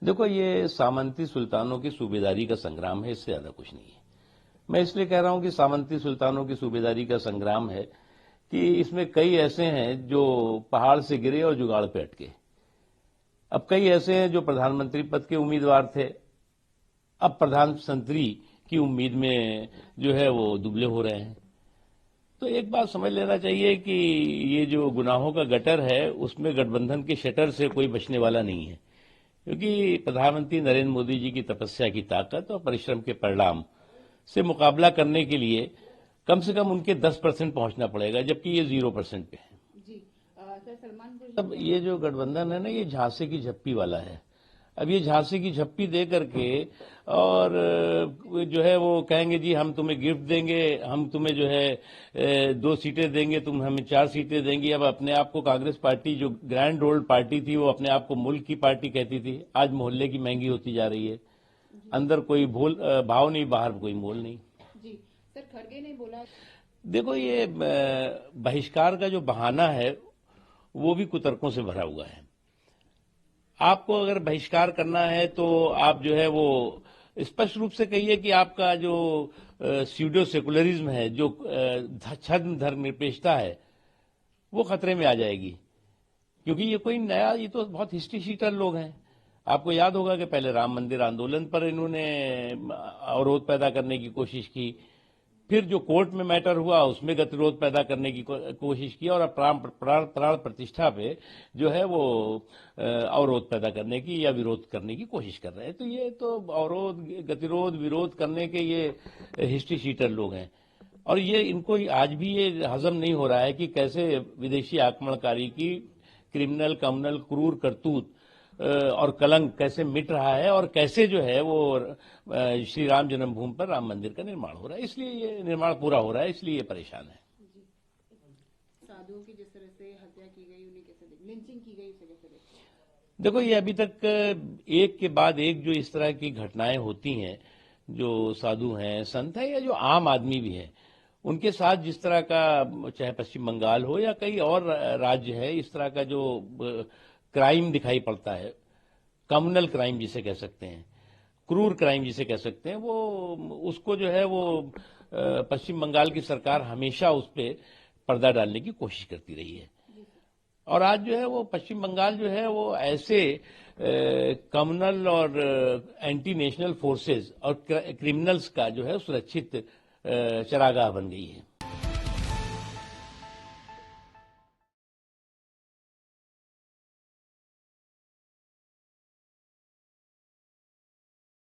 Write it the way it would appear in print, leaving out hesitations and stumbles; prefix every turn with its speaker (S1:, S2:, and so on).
S1: देखो, ये सामंती सुल्तानों की सूबेदारी का संग्राम है, इससे ज्यादा कुछ नहीं है। मैं इसलिए कह रहा हूं कि सामंती सुल्तानों की सूबेदारी का संग्राम है कि इसमें कई ऐसे हैं जो पहाड़ से गिरे और जुगाड़ पे अटके। अब कई ऐसे हैं जो प्रधानमंत्री पद के उम्मीदवार थे, अब प्रधानमंत्री की उम्मीद में जो है वो दुबले हो रहे हैं। तो एक बात समझ लेना चाहिए कि ये जो गुनाहों का गटर है उसमें गठबंधन के शटर से कोई बचने वाला नहीं है, क्योंकि प्रधानमंत्री नरेंद्र मोदी जी की तपस्या की ताकत और परिश्रम के परिणाम से मुकाबला करने के लिए कम से कम उनके 10% पहुंचना पड़ेगा, जबकि ये 0% पे है।
S2: जी सर, सलमान
S1: अब ये जो गठबंधन है ना, ये झांसे की झप्पी वाला है। अब ये झांसे की झप्पी दे करके और जो है वो कहेंगे जी हम तुम्हें गिफ्ट देंगे, हम तुम्हें जो है 2 सीटें देंगे, तुम हमें 4 सीटें देंगी। अब अपने आप को कांग्रेस पार्टी जो ग्रैंड ओल्ड पार्टी थी वो अपने आप को मुल्क की पार्टी कहती थी, आज मोहल्ले की महंगी होती जा रही है। अंदर कोई भाव नहीं, बाहर कोई मोल नहीं।
S2: जी सर, खड़गे ने बोला,
S1: देखो, ये बहिष्कार का जो बहाना है वो भी कुतर्कों से भरा हुआ है। आपको अगर बहिष्कार करना है तो आप जो है वो स्पष्ट रूप से कहिए कि आपका जो स्यूडो सेकुलरिज्म है, जो छद्म धर्मनिरपेक्षता है, वो खतरे में आ जाएगी। क्योंकि ये कोई नया, ये तो बहुत हिस्ट्री शीटर लोग हैं। आपको याद होगा कि पहले राम मंदिर आंदोलन पर इन्होंने अवरोध पैदा करने की कोशिश की, फिर जो कोर्ट में मैटर हुआ उसमें गतिरोध पैदा करने की कोशिश की, और अब प्राण प्रतिष्ठा पे जो है वो अवरोध पैदा करने की या विरोध करने की कोशिश कर रहे हैं। तो ये तो अवरोध, गतिरोध, विरोध करने के ये हिस्ट्री शीटर लोग हैं, और ये इनको आज भी ये हजम नहीं हो रहा है कि कैसे विदेशी आक्रमणकारी की क्रिमिनल, कम्युनल, क्रूर करतूत और कलंक कैसे मिट रहा है, और कैसे जो है वो श्री राम जन्मभूमि पर राम मंदिर का निर्माण हो रहा है। इसलिए ये निर्माण पूरा हो रहा है, इसलिए ये परेशान है।
S2: साधुओं की जिस तरह से हत्या की गई, उन्हें कैसे देख, लिंचिंग की गई, उसे कैसे देख?
S1: देखो, ये अभी तक एक के बाद एक जो इस तरह की घटनाएं होती हैं, जो साधु हैं, संत हैं, या जो आम आदमी भी हैं, उनके साथ जिस तरह का, चाहे पश्चिम बंगाल हो या कई और राज्य है, इस तरह का जो क्राइम दिखाई पड़ता है, कम्युनल क्राइम जिसे कह सकते हैं, क्रूर क्राइम जिसे कह सकते हैं, वो उसको जो है वो पश्चिम बंगाल की सरकार हमेशा उस पर पर्दा डालने की कोशिश करती रही है। और आज जो है वो पश्चिम बंगाल जो है वो ऐसे कम्युनल और एंटी नेशनल फोर्सेस और क्रिमिनल्स का जो है सुरक्षित चरागाह बन गई है।